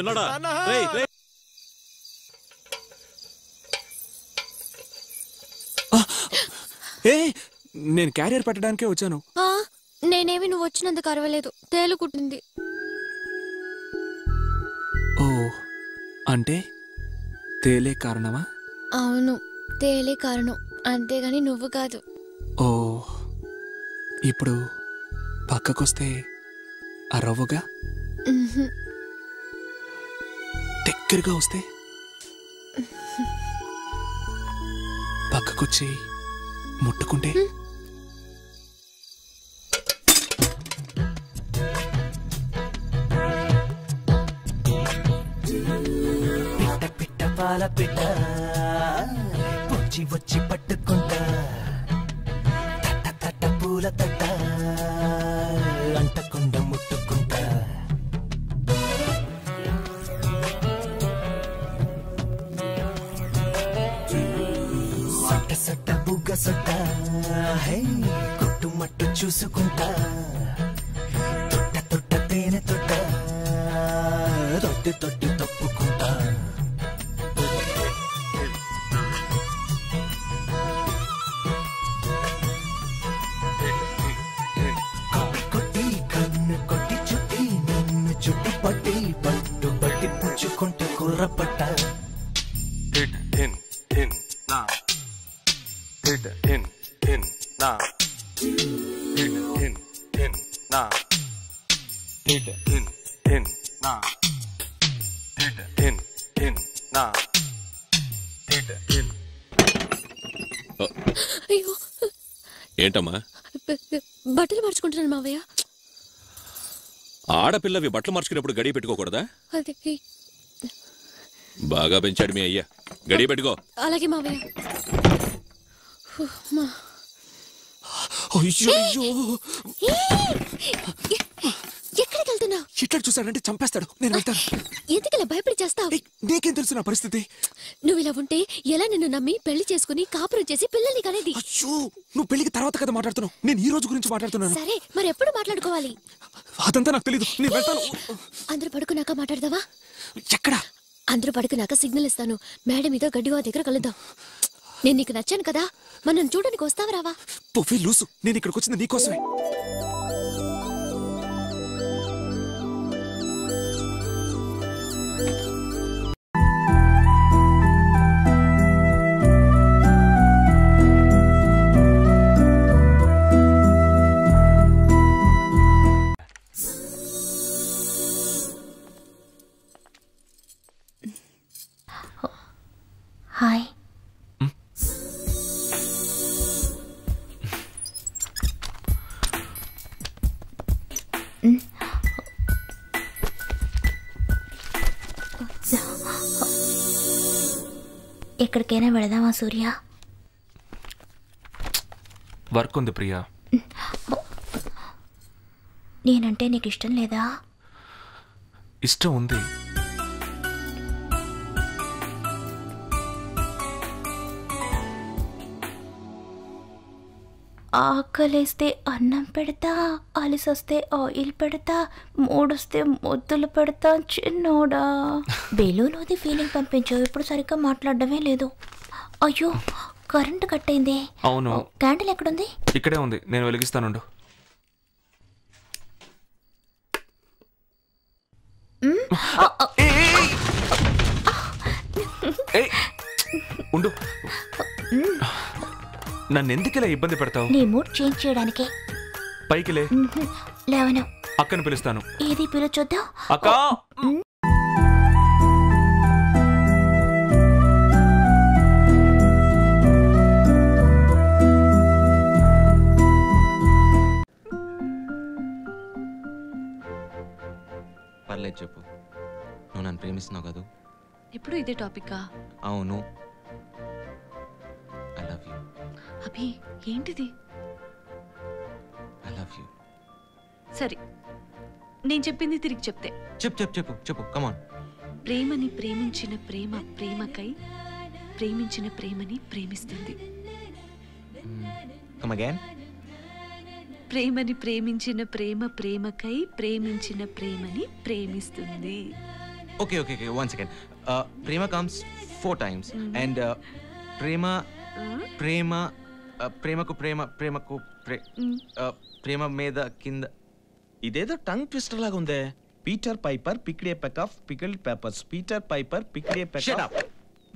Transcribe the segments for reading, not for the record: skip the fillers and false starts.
చిన్నడా నేను క్యారియర్ పెట్టడానికే వచ్చాను. నేనేమి నువ్వు వచ్చినందుకు అరవలేదు, తేలు కుట్టింది. ఓ అంటే తేలే కారణమా? అవును, తేలే కారణం, అంతేగాని నువ్వు కాదు. ఓ ఇప్పుడు పక్కకొస్తే అరవగా, దగ్గరగా వస్తే పక్కకొచ్చి ముట్టుకుంటే పిట్ట పిట్ట పాల పిట్ట పొచ్చి వచ్చి పట్టుకుంటా, తట్ట తట్ట పూల తట్ట అంటకుండా ముట్టుకుంటా. సొట్ట సొట్ట బుగ్గ సొట్ట కొట్టు మట్టు చూసుకుంటా, తొట్ట తొట్ట తేనె తొట్ట తొట్టి తొట్టి తప్పుకుంటా. కొట్టి కొట్టి కన్ను కొట్టి చుట్టి నన్ను చుట్టి పట్టి పట్టు పట్టి పుచ్చుకుంటే కుర్ర పట్ట. అయ్యో ఏంటమ్మా? బట్టలు మార్చుకుంటున్నాను మావయ్య. ఆడపిల్లవి బట్టలు మార్చుకునేప్పుడు గడియ పెట్టుకోకూడదా? అదే బాగా పెంచాడు మీ అయ్యా, గడియ పెట్టుకో. అలాగే మావయ్య. ఎక్కడికి వెళ్తున్నావు? ఇట్లా చూసాడంటే చంపేస్తాడు, నేను వెళ్తాను. ఎందుకలా భయపడి చేస్తావు? నీకేం తెలుసు నా పరిస్థితి? నువ్వు ఇలా ఉంటే ఎలా నిన్ను నమ్మి పెళ్లి చేసుకుని కాపురం చేసి పిల్లల్ని కనేది? అయ్యో, నువ్వు పెళ్లికి తర్వాత కదా మాట్లాడుతున్నావు, నేను ఈ రోజు గురించి మాట్లాడుతున్నాను. సరే, మరి ఎప్పుడు మాట్లాడుకోవాలి? అదంతా నాకు తెలీదు, నేను వెళ్తాను. అందరూ పడుకున్నాక మాట్లాడదావా? ఎక్కడ? అందరూ పడుకున్నాక సిగ్నల్ ఇస్తాను, మేడ మీద గడ్డివా దగ్గర కలుద్దాం. నేను నీకు నచ్చాను కదా, మనం చూడడానికి వస్తావా రావా? పోవే లూసు, నేను ఇక్కడికి వచ్చింది నీకోసమే. హాయ్. ఎక్కడికైనా వెళదామా సూర్య? వర్క్ ఉంది ప్రియా. నేనంటే నీకు ఇష్టం లేదా? ఇష్టం ఉంది. ఆకలేస్తే అన్నం పెడతా, అలిసొస్తే ఆయిల్ పెడతా, మూడొస్తే ముద్దులు పెడతా చిన్నోడా. బెలూన్లోది ఫీలింగ్ పంపించావు, ఇప్పుడు సరిగ్గా మాట్లాడడమే లేదు. అయ్యో, కరెంటు కట్ అయింది. అవును. క్యాండిల్ ఎక్కడుంది? ఇక్కడే ఉంది, నేను వెలిగిస్తానుండు. ఉండు, నన్ను ఎందుకు ఇబ్బంది పెడతావు? నీ మూడ్ చేంజ్ చేయడానికే. పైకి లే. లేవను. అక్కను పిలుస్తాను. ఏది పిలుచొద్దాం? అక్క. పర్లేదు చెప్పు, నువ్వు నన్ను ప్రేమిస్తున్నావు కదా? ఎప్పుడు ఇదే టాపికా? అవును. I love you. అభి, ఏంటిది? I love you. సరే, నేను చెప్పింది తిరిగి చెప్తే. చెప్పు చెప్పు చెప్పు చెప్పు, కమాన్. ప్రేమని ప్రేమించిన ప్రేమ ప్రేమకై, ప్రేమించిన ప్రేమని ప్రేమిస్తుంది. Come again. ప్రేమని ప్రేమించిన ప్రేమ ప్రేమకై, ప్రేమించిన ప్రేమని ప్రేమిస్తుంది. Okay okay okay 1 second. ప్రేమ కమ్స్ 4 times అండ్ ప్రేమ ప్రేమ ప్రేమకు ప్రేమ ప్రేమకు ప్రేమ మీద కింద. ఇదేదో టంగ్ ట్విస్టర్ లాగా ఉందే. Peter Piper picked a peck of pickled peppers. Peter Piper picked a peck of.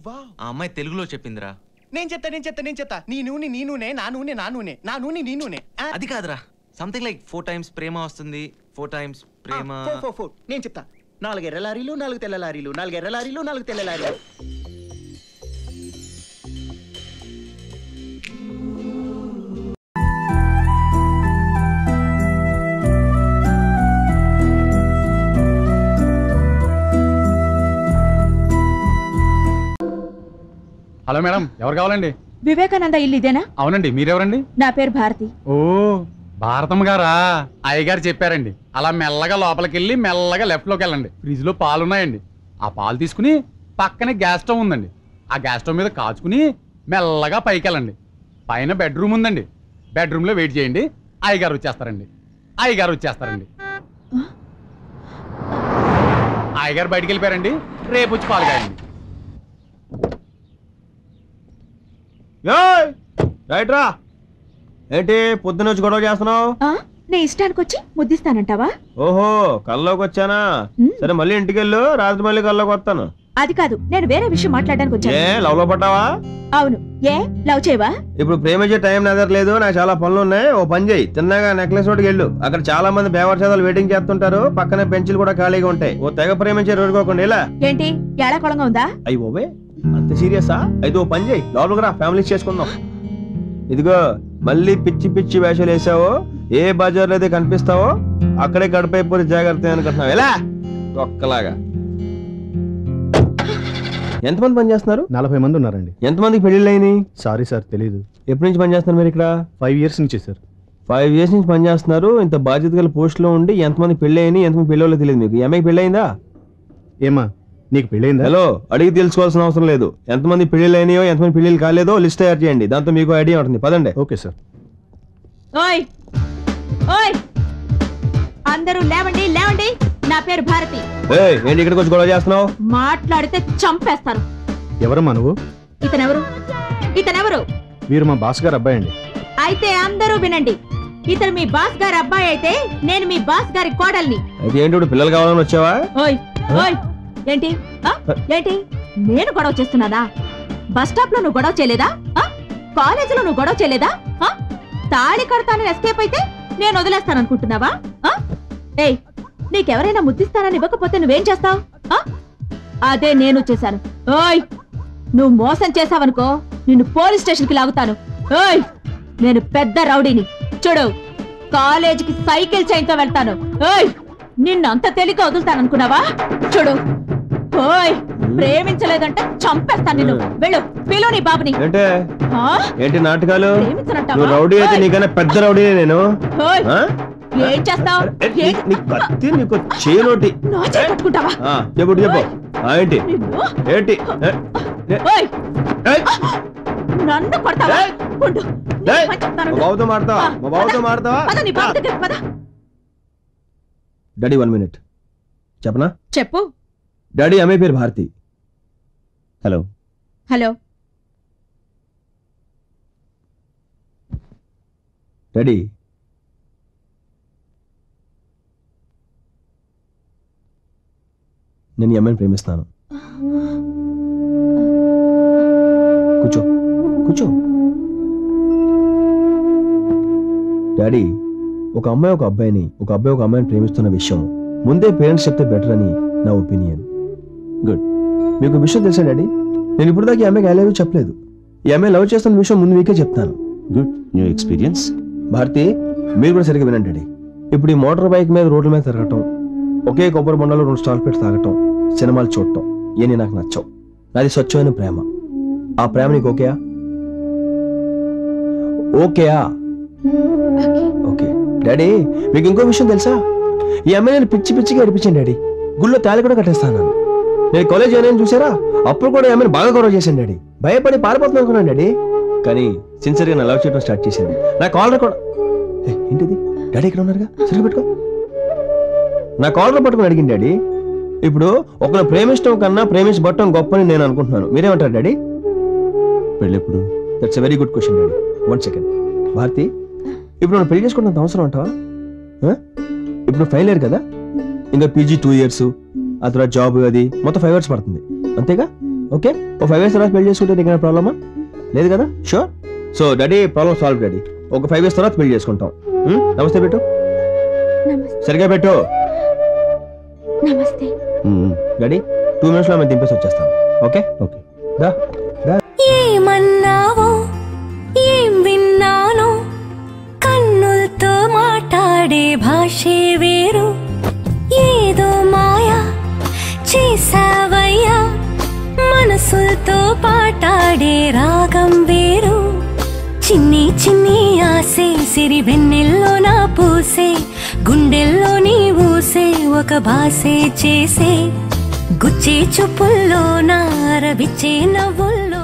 Wow, ఆ అమ్మాయి తెలుగులో చెప్పిందిరా. నేను చెప్తా. నీ నూనె నీ నూనె, నా నూనె నా నూనె, నా నూనె నీ నూనె. అది కాదురా, సంథింగ్ లైక్ 4 times ప్రేమ వస్తుంది, 4 times ప్రేమ. నేను చెప్తా. 4 ఎర్ర లారీలు 4 తెల్ల లారీలు, 4 ఎర్ర లారీలు 4 తెల్ల లారీలు. హలో మేడం, ఎవరు కావాలండి? వివేకానంద ఇల్లు ఇదేనా? అవునండి, మీరెవరండి? నా పేరు భారతి. ఓ భారతమ్మ గారా? అయ్యగారు చెప్పారండి అలా మెల్లగా లోపలికి వెళ్ళి మెల్లగా లెఫ్ట్ లోకి వెళ్ళండి. ఫ్రిడ్జ్ లో పాలు ఉన్నాయండి, ఆ పాలు తీసుకుని పక్కనే గ్యాస్ స్టవ్ ఉందండి, ఆ గ్యాస్ స్టవ్ మీద కాచుకుని మెల్లగా పైకి వెళ్ళండి. పైన బెడ్రూమ్ ఉందండి, బెడ్రూమ్ లో వెయిట్ చేయండి, అయ్యగారు వచ్చేస్తారండి. అయ్యగారు బయటికి వెళ్ళిపోయారండి, రేపు వచ్చి పాలు కాయండి. రైట్రా, ఏంటి పొద్దున వచ్చి గొడవ చేస్తున్నావు? నీ ఇష్టానికి వచ్చి ముద్దిస్తానంటావా? ఓహో, కల్లోకి వచ్చానా? సరే మళ్ళీ ఇంటికి వెళ్ళు, రాత్రి మళ్ళీ కల్లోకి వస్తాను. అది కాదు, నేను వేరే విషయం మాట్లాడడానికి వచ్చాను. ఏ లవ్ లో పడ్డావా? అవును. ఏ లవ్ చేయవా? ఇప్పుడు ప్రేమించే టైం నెదరలేదు, నాకు చాలా పనులు ఉన్నాయి. ఓ పని చేయి, తిన్నగా నెక్లెస్ రోడ్కి వెళ్ళు, అక్కడ చాలా మంది బేవర్ చేదాలు వెయిటింగ్ చేస్తుంటారు, పక్కనే బెంచ్లు కూడా ఖాళీగా ఉంటాయి. ఓ తెగ ప్రేమించే రోడ్కోకుండా ఇలా. ఏంటి ఏడాకొళంగా ఉందా? అయ్యి ఓవే, అంత సీరియసా? అయితే ఓ పని చేయి, లోపలికి రా, ఫ్యామిలీస్ చేసుకుందాం. ఇదిగో మళ్ళీ పిచ్చి పిచ్చి వేషాలు వేసావో, ఏ బజార్లో అయితే కనిపిస్తావో అక్కడే గడిపైపోతే జాగ్రత్త అనుకుంటున్నావు. ఎలా ఒక్కలాగా. ఎంతమంది పని చేస్తున్నారు? 40 మంది ఉన్నారండి. ఎంతమందికి పెళ్లిళ్ళు అయినాయి? సారీ సార్, తెలీదు. ఎప్పటి నుంచి పని చేస్తున్నారు మీరు ఇక్కడ? 5 years నుంచి సార్. 5 years నుంచి పని చేస్తున్నారు. ఇంత బాధ్యత గల పోస్ట్ లో ఉండి ఎంతమంది పెళ్లి అయినాయి, ఎంతమంది పెళ్ళి తెలియదు మీకు. అమ్మాయికి పెళ్లి అయిందా? ఏమా నీకు పెళ్ళైందా? హలో, అడిగి తెలుసుకోవాల్సిన అవసరం లేదు. ఎంతమంది పెళ్లిళ్ళు అయినాయో, ఎంతమంది పెళ్లిళ్ళు కాలేదో లిస్ట్ తయారు చేయండి, దాంతో మీకు ఐడియా ఉంటుంది. పదండి. Okay sir. ఓయ్ ఓయ్, అందరూ లేవండి లేవండి, నా పేరు భారతి. ఏంటి ఇక్కడికి వచ్చి గొడవ చేస్తున్నావు? మాట్లాడితే చంపేస్తారు. ఎవరమ్మా నువ్వు? ఇతనెవరు? వీరు మా బాస్ గారు అబ్బాయి అండి. అయితే అందరూ వినండి, ఇతను మీ బాస్ గారి అబ్బాయి అయితే నేను మీ బాస్ గారి కోడల్ని. అయితే ఏంటి పిల్లలు కావాలని వచ్చావా? ఓయ్ ఓయ్, ఏంటి ఏంటి నేను గొడవ చేస్తున్నానా? బస్ స్టాప్ లో నువ్వు గొడవ చేయలేదా? కాలేజీలో నువ్వు గొడవ చేయలేదా? తాళి కడతానని ఎస్కేప్ అయితే నేను వదిలేస్తాననుకుంటున్నావా? ఏయ్, నీకెవరైనా ముద్దిస్తానని ఇవ్వకపోతే నువ్వేం చేస్తావు? అదే నేను చేశాను. ఓయ్, నువ్వు మోసం చేసావనుకో నిన్ను పోలీస్ స్టేషన్ కి లాగుతాను. ఓయ్, నేను పెద్ద రౌడీని. చూడు, కాలేజీకి సైకిల్ చైన్ తో వెళ్తాను. ఓయ్, నిన్నంత తేలిక వదులుతాననుకున్నావా? చూడు, ఓయ్, ప్రేమించలేదంటే చంపేస్తాను నిన్ను. వెళ్ళు, పిలు నీ బాబుని. ఏంటి నాటకాలు? రౌడీ అయితే నీకన్నా పెద్ద రౌడీ నేను. ఏం చేస్తావు? చేలోటి పట్టుకుంటావా? చెప్పు చెప్పు. ఏంటి ఏంటి నన్ను కొడతావా? బాబుతో మాడతావా? మా బాబుతో మాడతావా? డాడీ 1 minute చెప్పనా? చెప్పు. డాడీ, అమ్మాయి పేరు భారతి. హలో హలో డాడీ, నేను ఈ అమ్మాయిని ప్రేమిస్తాను. కూర్చో కూర్చో. డాడీ, ఒక అమ్మాయి ఒక అబ్బాయిని, ఒక అబ్బాయి ఒక అమ్మాయిని ప్రేమిస్తున్న విషయం ముందే పేరెంట్స్ చెప్తే బెటర్ అని నా ఒపీనియన్. గుడ్. మీకు విషయం తెలుసా డాడీ? నేను ఇప్పుడు దాకా ఈ అమ్మాయికి ఐ లవ్ యూ చెప్పలేదు. ఈ అమ్మాయి లవ్ చేస్తున్న విషయం ముందు మీకే చెప్తాను. Good new experience. భారతి, మీరు కూడా సరిగ్గా వినండి డాడీ. ఇప్పుడు ఈ మోటార్ బైక్ మీద రోడ్ల మీద తిరగటం, ఒకే కొబ్బరి బొండలో 2 స్టాల్ పెట్టి తాగటం, సినిమాలు చూడటం ఇవన్నీ నాకు నచ్చవు. నాది స్వచ్ఛమైన ప్రేమ. ఆ ప్రేమ నీకు ఓకేయా? ఓకేయా? ఓకే. డాడీ, మీకు ఇంకో విషయం తెలుసా? ఈ అమ్మాయి నేను పిచ్చి పిచ్చిగా ఏడిపించాను డాడీ. గుళ్ళో తాళి కూడా కట్టేస్తాను. నేను కాలేజ్ అయినా చూసారా, అప్పుడు కూడా ఈ అమ్మాయిని బాగా గౌరవ చేశాను డాడీ. భయపడి పారిపోతున్నాను అనుకున్నాను డాడీ, కానీ సిన్సియర్గా నా లవ్ చేయడం స్టార్ట్ చేసింది. నా కాలర్ కూడా ఏంటిది డాడీ, ఇక్కడ ఉన్నారుగా, సరిగ్గా పెట్టుకో. నా కాలర్ పట్టుకుని అడిగింది డాడీ, ఇప్పుడు ఒకరు ప్రేమించడం కన్నా ప్రేమించబట్టం గొప్పని నేను అనుకుంటున్నాను. మీరేమంటారు డాడీ? పెళ్ళి ఎప్పుడు? That's a very good question daddy. 1 second. Bharathi, ఇప్పుడు నువ్వు పెళ్లి చేసుకుంటున్నంత అవసరం అంటావా? ఇప్పుడు నువ్వు ఫైనల్ ఇయర్ కదా, ఇంకా పీజీ 2 years, ఆ తర్వాత జాబ్, అది మొత్తం 5 years పడుతుంది అంతేగా? ఓకే, ఒక 5 years తర్వాత పెళ్లి చేసుకుంటే నీకు ప్రాబ్లమా? లేదు కదా? Sure. So daddy, problem solve daddy. ఒక 5 years తర్వాత పెళ్లి చేసుకుంటాం. నమస్తే పెట్టు, సరిగా పెట్టు. నమస్తే డాడీ. 2 minutes లో మేము దింపేసి వచ్చేస్తాం. Okay okay. ఏమన్నావో ఏం విన్నానో, కన్నులతో మాట్లాడే భాషే వేరు. ఏదో మాయా చేసావయ్యా, మనసులతో పాటాడే రాగం వేరు. చిన్ని చిన్ని ఆసే సిరి వెన్నెల్లో నా పూసే, గుండెల్లో నీ ఊసే ఒక భాసే చేసే. గుచ్చే చూపుల్లో నా రవిచ్చే నవ్వుల్లో